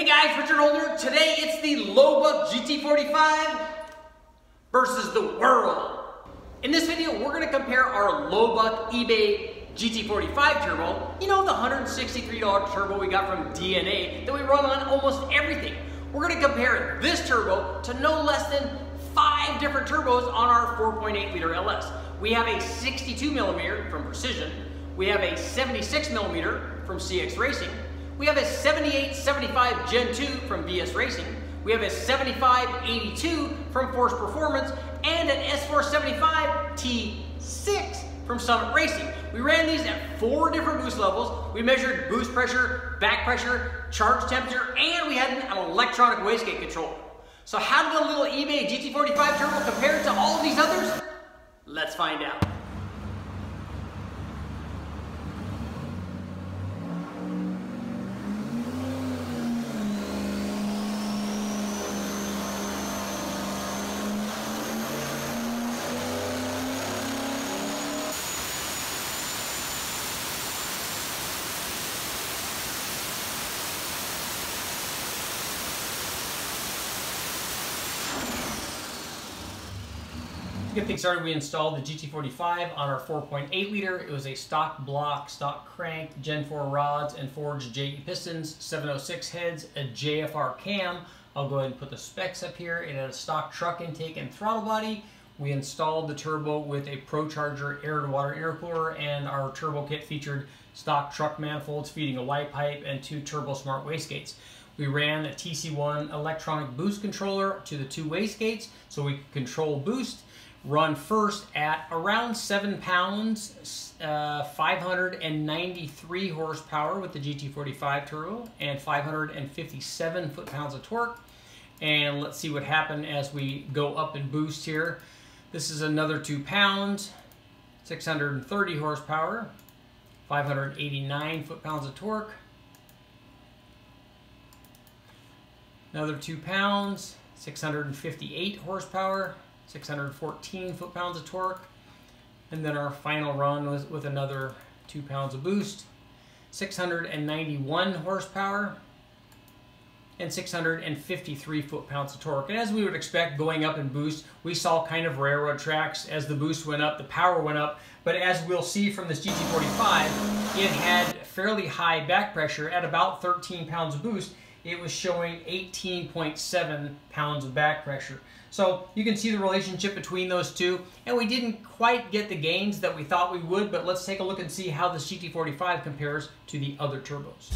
Hey guys, Richard Holder. Today it's the low buck GT45 versus the world. In this video, we're going to compare our low buck eBay GT45 turbo, you know, the $163 turbo we got from DNA that we run on almost everything. We're going to compare this turbo to no less than 5 different turbos on our 4.8 liter LS. We have a 62 millimeter from Precision. We have a 76 millimeter from VSS Racing. We have a 7875 Gen 2 from VSS Racing. We have a 7582 from Force Performance and an S475 T6 from Summit Racing. We ran these at 4 different boost levels. We measured boost pressure, back pressure, charge temperature, and we had an electronic wastegate control. So how did the little eBay GT45 turbo compare to all of these others? Let's find out. To get things started, we installed the GT45 on our 4.8 liter. It was a stock block, stock crank, Gen 4 rods, and forged JE pistons, 706 heads, a JFR cam. I'll go ahead and put the specs up here. It had a stock truck intake and throttle body. We installed the turbo with a ProCharger air-to-water intercooler, and our turbo kit featured stock truck manifolds feeding a Y pipe and 2 Turbo Smart wastegates. We ran a TC1 electronic boost controller to the 2 wastegates so we could control boost. Run first at around 7 pounds, 593 horsepower with the GT45 turbo and 557 foot-pounds of torque. And let's see what happened as we go up in boost here. This is another 2 pounds, 630 horsepower, 589 foot-pounds of torque. Another 2 pounds, 658 horsepower, 614 foot-pounds of torque, and then our final run was with another 2 pounds of boost, 691 horsepower, and 653 foot-pounds of torque. And as we would expect, going up in boost, we saw kind of railroad tracks. As the boost went up, the power went up, but as we'll see from this GT45, it had fairly high back pressure. At about 13 pounds of boost, it was showing 18.7 pounds of back pressure. So you can see the relationship between those two, and we didn't quite get the gains that we thought we would, but let's take a look and see how this GT45 compares to the other turbos.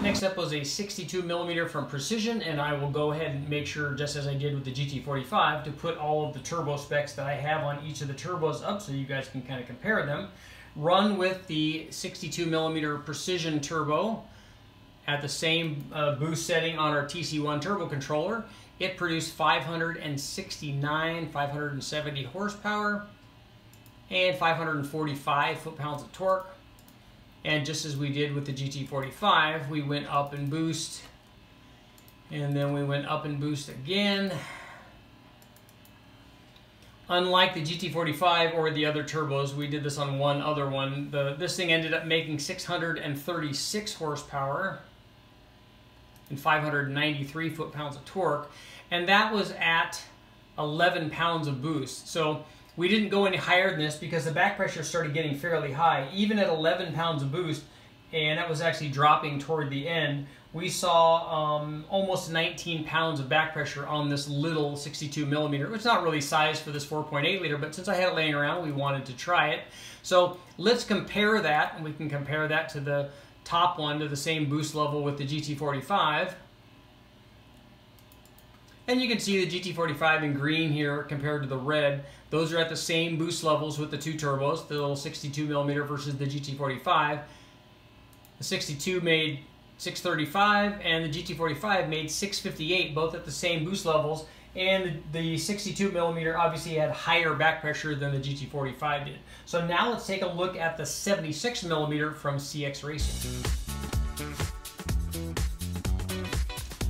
Next up was a 62 millimeter from Precision, and I will go ahead and make sure, just as I did with the GT45, to put all of the turbo specs that I have on each of the turbos up so you guys can kind of compare them. Run with the 62 millimeter Precision turbo at the same boost setting on our TC1 turbo controller. It produced 570 horsepower and 545 foot-pounds of torque. And just as we did with the GT45, we went up in boost, and then we went up in boost again. Unlike the GT45 or the other turbos, we did this on one other one. This thing ended up making 636 horsepower and 593 foot-pounds of torque, and that was at 11 pounds of boost. So we didn't go any higher than this because the back pressure started getting fairly high. Even at 11 pounds of boost, and that was actually dropping toward the end, we saw almost 19 pounds of back pressure on this little 62 millimeter, which is not really sized for this 4.8 liter, but since I had it laying around, we wanted to try it. So let's compare that, and we can compare that to the top one, to the same boost level with the GT45. And you can see the GT45 in green here compared to the red. Those are at the same boost levels with the two turbos, the little 62mm versus the GT45. The 62 made 635 and the GT45 made 658, both at the same boost levels. And the 62mm obviously had higher back pressure than the GT45 did. So now let's take a look at the 76mm from CX Racing.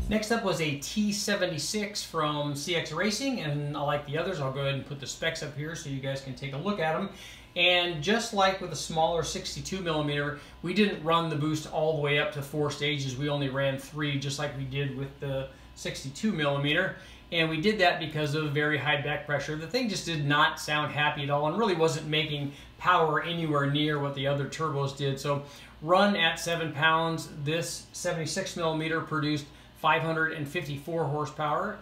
Next up was a T76 from CX Racing, and like the others, I'll go ahead and put the specs up here so you guys can take a look at them. And just like with a smaller 62mm, we didn't run the boost all the way up to 4 stages. We only ran 3, just like we did with the 62mm. And we did that because of very high back pressure. The thing just did not sound happy at all and really wasn't making power anywhere near what the other turbos did. So run at 7 pounds, this 76mm produced 554 horsepower,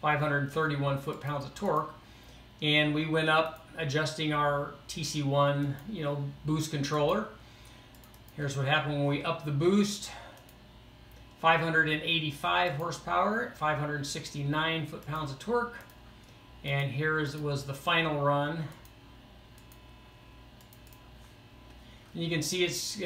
531 foot-pounds of torque, and we went up adjusting our TC1, boost controller. Here's what happened when we upped the boost: 585 horsepower, 569 foot-pounds of torque, and here was the final run. You can see it's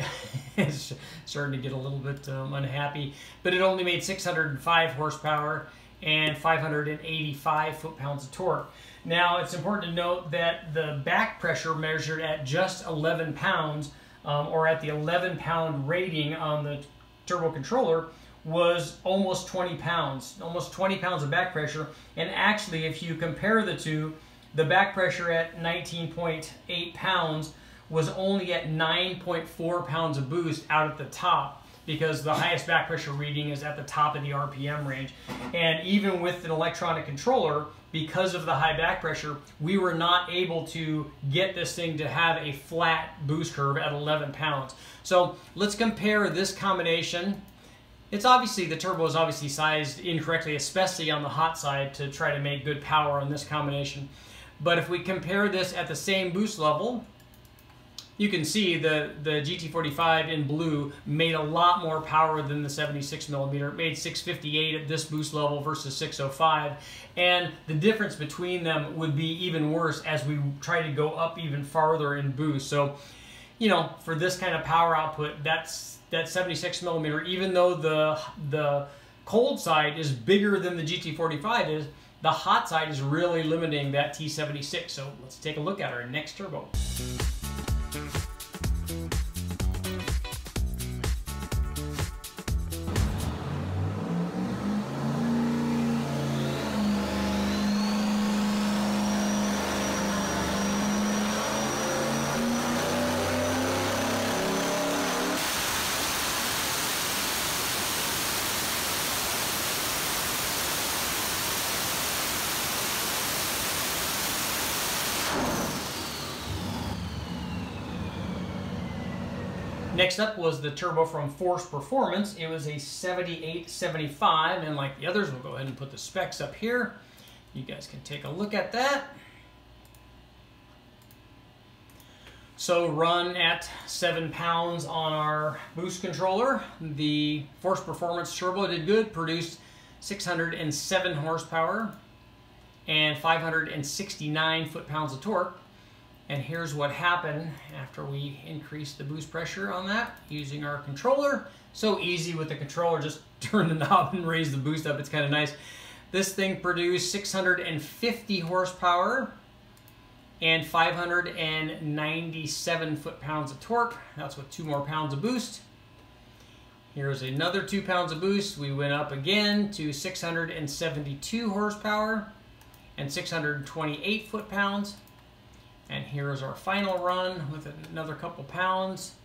starting to get a little bit unhappy, but it only made 605 horsepower and 585 foot-pounds of torque. Now, it's important to note that the back pressure measured at just 11 pounds, or at the 11-pound rating on the turbo controller, was almost 20 pounds, almost 20 pounds of back pressure. And actually, if you compare the two, the back pressure at 19.8 pounds was only at 9.4 pounds of boost out at the top, because the highest back pressure reading is at the top of the RPM range. And even with an electronic controller, because of the high back pressure, we were not able to get this thing to have a flat boost curve at 11 pounds. So let's compare this combination. It's obviously, the turbo is obviously sized incorrectly, especially on the hot side, to try to make good power on this combination. But if we compare this at the same boost level, you can see the GT45 in blue made a lot more power than the 76mm. It made 658 at this boost level versus 605. And the difference between them would be even worse as we try to go up even farther in boost. So, for this kind of power output, that 76mm, even though the cold side is bigger than the GT45 is, the hot side is really limiting that T76. So let's take a look at our next turbo. Next up was the turbo from Force Performance. It was a 7875, and like the others, we'll go ahead and put the specs up here. You guys can take a look at that. So run at 7 pounds on our boost controller. The Force Performance turbo did good, produced 607 horsepower and 569 foot-pounds of torque. And here's what happened after we increased the boost pressure on that using our controller. So easy with the controller, just turn the knob and raise the boost up. It's kind of nice. This thing produced 650 horsepower and 597 foot-pounds of torque. That's with 2 more pounds of boost. Here's another 2 pounds of boost. We went up again to 672 horsepower and 628 foot-pounds. And here's our final run with another couple pounds,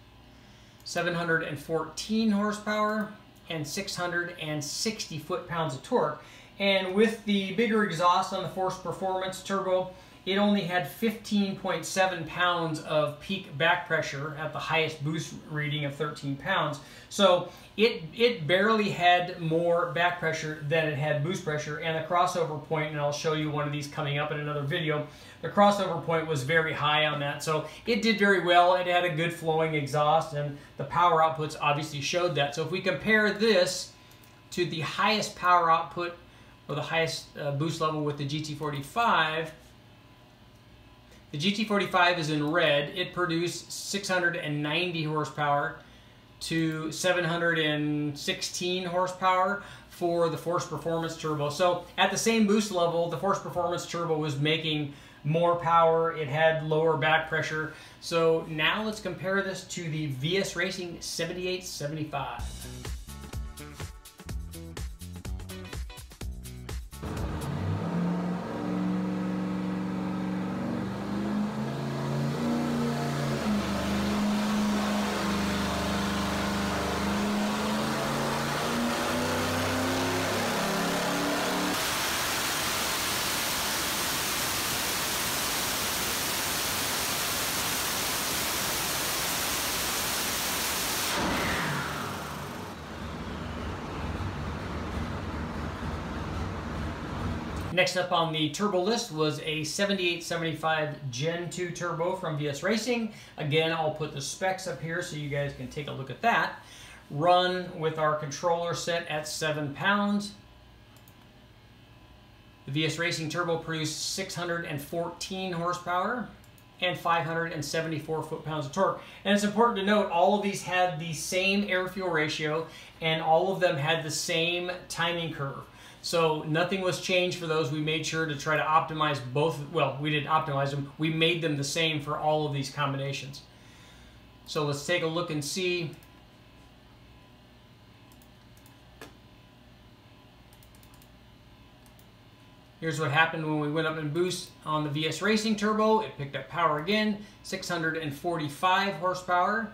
714 horsepower and 660 foot-pounds of torque. And with the bigger exhaust on the Force Performance turbo, it only had 15.7 pounds of peak back pressure at the highest boost reading of 13 pounds. So it barely had more back pressure than it had boost pressure, and the crossover point, and I'll show you one of these coming up in another video, the crossover point was very high on that. So it did very well. It had a good flowing exhaust, and the power outputs obviously showed that. So if we compare this to the highest power output or the highest boost level with the GT45. The GT45 is in red. It produced 690 horsepower to 716 horsepower for the Force Performance Turbo. So at the same boost level, the Force Performance Turbo was making more power. It had lower back pressure. So now let's compare this to the VS Racing 7875. Next up on the turbo list was a 7875 Gen 2 turbo from VS Racing. Again, I'll put the specs up here so you guys can take a look at that. Run with our controller set at 7 pounds. The VS Racing turbo produced 614 horsepower and 574 foot-pounds of torque. And it's important to note all of these had the same air-fuel ratio and all of them had the same timing curve. So nothing was changed for those. We made sure to try to optimize both. Well, we didn't optimize them. We made them the same for all of these combinations. So let's take a look and see. Here's what happened when we went up in boost on the VS Racing turbo. It picked up power again, 645 horsepower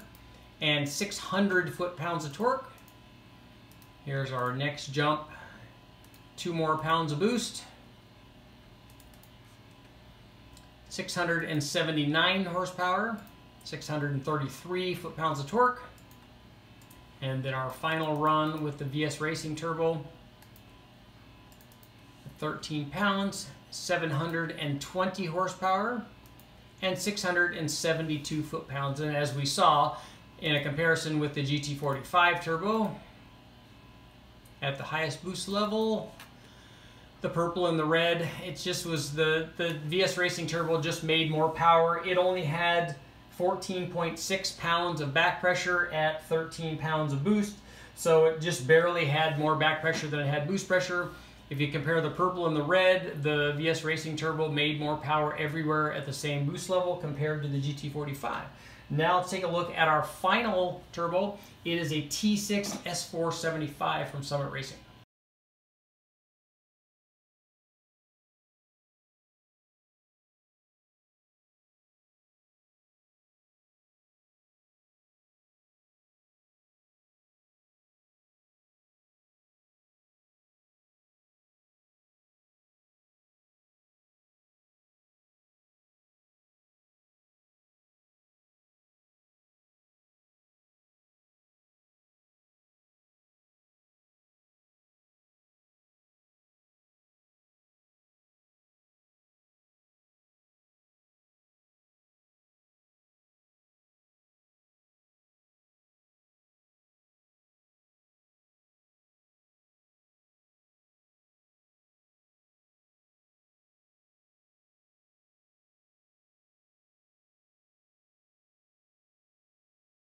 and 600 foot-pounds of torque. Here's our next jump. 2 more pounds of boost, 679 horsepower, 633 foot-pounds of torque, and then our final run with the VS Racing turbo, 13 pounds, 720 horsepower, and 672 foot-pounds. And as we saw in a comparison with the GT45 turbo, at the highest boost level, the purple and the red, it just was the VS Racing turbo just made more power. It only had 14.6 pounds of back pressure at 13 pounds of boost, so it just barely had more back pressure than it had boost pressure. If you compare the purple and the red, the VS Racing turbo made more power everywhere at the same boost level compared to the GT45. Now let's take a look at our final turbo. It is a T6 S475 from Summit Racing.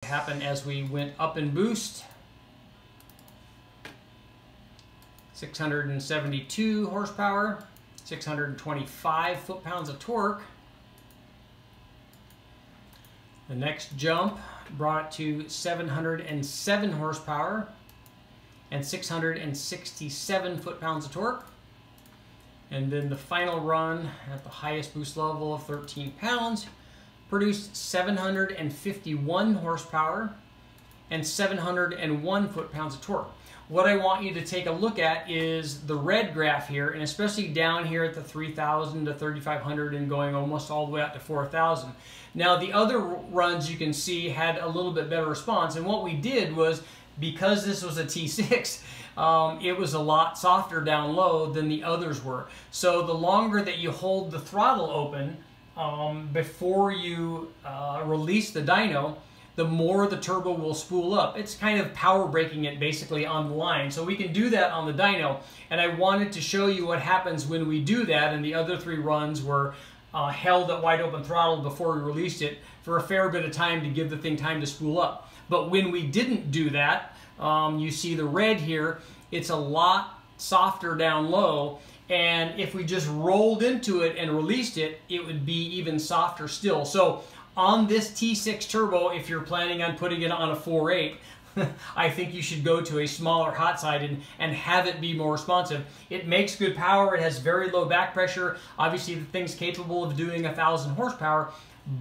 Happened as we went up in boost. 672 horsepower, 625 foot-pounds of torque. The next jump brought it to 707 horsepower and 667 foot-pounds of torque. And then the final run at the highest boost level of 13 pounds produced 751 horsepower and 701 foot-pounds of torque. What I want you to take a look at is the red graph here, and especially down here at the 3,000 to 3,500 and going almost all the way out to 4,000. Now the other runs you can see had a little bit better response, and what we did was, because this was a T6, it was a lot softer down low than the others were. So the longer that you hold the throttle open before you release the dyno, the more the turbo will spool up. It's kind of power braking it basically on the line. So we can do that on the dyno, and I wanted to show you what happens when we do that, and the other 3 runs were held at wide open throttle before we released it for a fair bit of time to give the thing time to spool up. But when we didn't do that, you see the red here, it's a lot softer down low, and if we just rolled into it and released it, it would be even softer still. So on this T6 turbo, if you're planning on putting it on a 4.8, I think you should go to a smaller hot side and have it be more responsive. It makes good power, it has very low back pressure, obviously the thing's capable of doing 1,000 horsepower,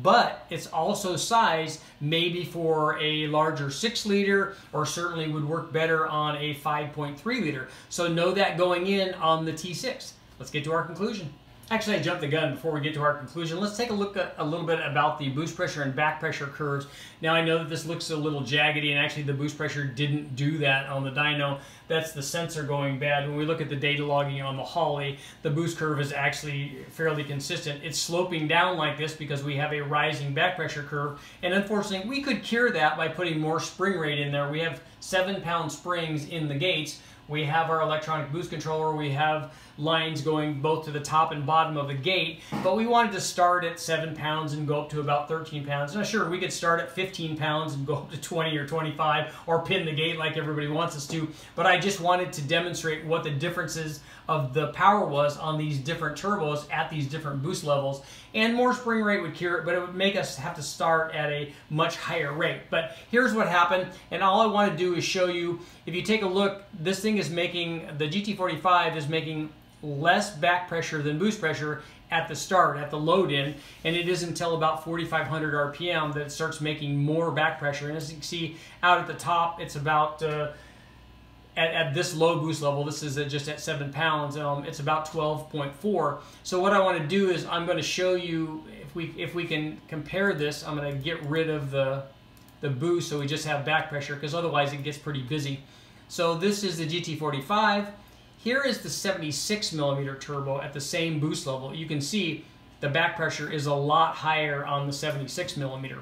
but it's also sized maybe for a larger 6-liter, or certainly would work better on a 5.3 liter. So know that going in on the T6. Let's get to our conclusion. Actually, I jumped the gun before we get to our conclusion. Let's take a look at a little bit about the boost pressure and back pressure curves. Now, I know that this looks a little jaggedy, and actually the boost pressure didn't do that on the dyno. That's the sensor going bad. When we look at the data logging on the Holly, the boost curve is actually fairly consistent. It's sloping down like this because we have a rising back pressure curve, and unfortunately, we could cure that by putting more spring rate in there. We have 7-pound springs in the gates. We have our electronic boost controller, we have lines going both to the top and bottom of the gate, but we wanted to start at 7 pounds and go up to about 13 pounds. Now sure, we could start at 15 pounds and go up to 20 or 25 or pin the gate like everybody wants us to, but I just wanted to demonstrate what the differences of the power was on these different turbos at these different boost levels. And more spring rate would cure it, but it would make us have to start at a much higher rate. But here's what happened, and all I want to do is show you, if you take a look, this thing is making, the GT45 is making less back pressure than boost pressure at the start, at the load in, and it isn't until about 4,500 RPM that it starts making more back pressure. And as you can see out at the top, it's about, at this low boost level, this is just at 7 pounds, it's about 12.4. So what I want to do is I'm going to show you, if we can compare this, I'm going to get rid of the boost so we just have back pressure, because otherwise it gets pretty busy. So this is the GT45. Here is the 76mm turbo at the same boost level. You can see the back pressure is a lot higher on the 76mm.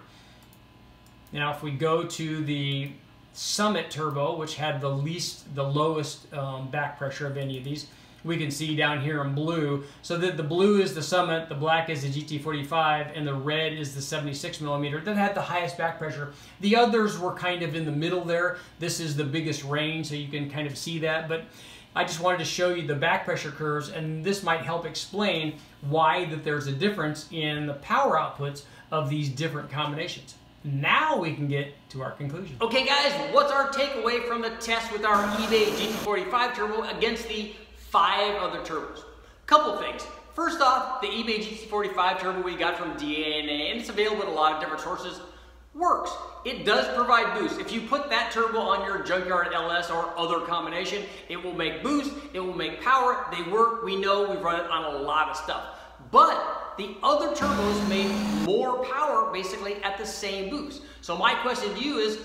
Now if we go to the Summit turbo, which had the lowest back pressure of any of these, we can see down here in blue. So that the blue is the Summit, the black is the GT45, and the red is the 76mm that had the highest back pressure. The others were kind of in the middle there. This is the biggest range, so you can kind of see that. But I just wanted to show you the back pressure curves, and this might help explain why that there's a difference in the power outputs of these different combinations. Now we can get to our conclusion. Okay guys, what's our takeaway from the test with our eBay GT45 turbo against the 5 other turbos? Couple things. First off, the eBay GT45 turbo we got from DANA, and it's available at a lot of different sources, works. It does provide boost. If you put that turbo on your Junkyard LS or other combination, it will make boost, it will make power. They work. We know, we've run it on a lot of stuff. But the other turbos made more power basically at the same boost. So my question to you is,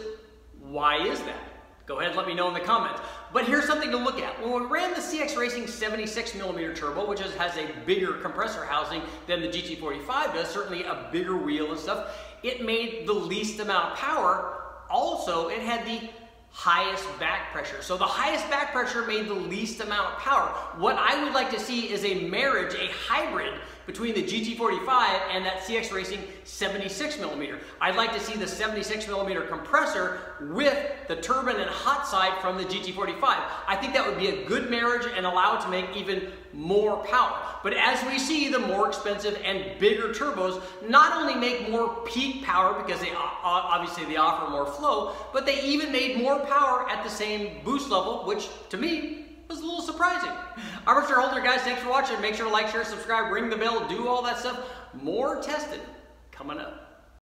why is that? Go ahead and let me know in the comments. But here's something to look at. When we ran the CX Racing 76mm turbo, which has a bigger compressor housing than the GT45 does, certainly a bigger wheel and stuff, it made the least amount of power. Also, it had the highest back pressure. So the highest back pressure made the least amount of power. What I would like to see is a marriage, a hybrid between the GT45 and that CX Racing 76mm. I'd like to see the 76mm compressor with the turbine and hot side from the GT45. I think that would be a good marriage and allow it to make even more power. But as we see, the more expensive and bigger turbos not only make more peak power because they obviously they offer more flow, but they even made more power at the same boost level, which to me was a little surprising. I'm Mr. Holder, guys. Thanks for watching. Make sure to like, share, subscribe, ring the bell, do all that stuff. More testing coming up.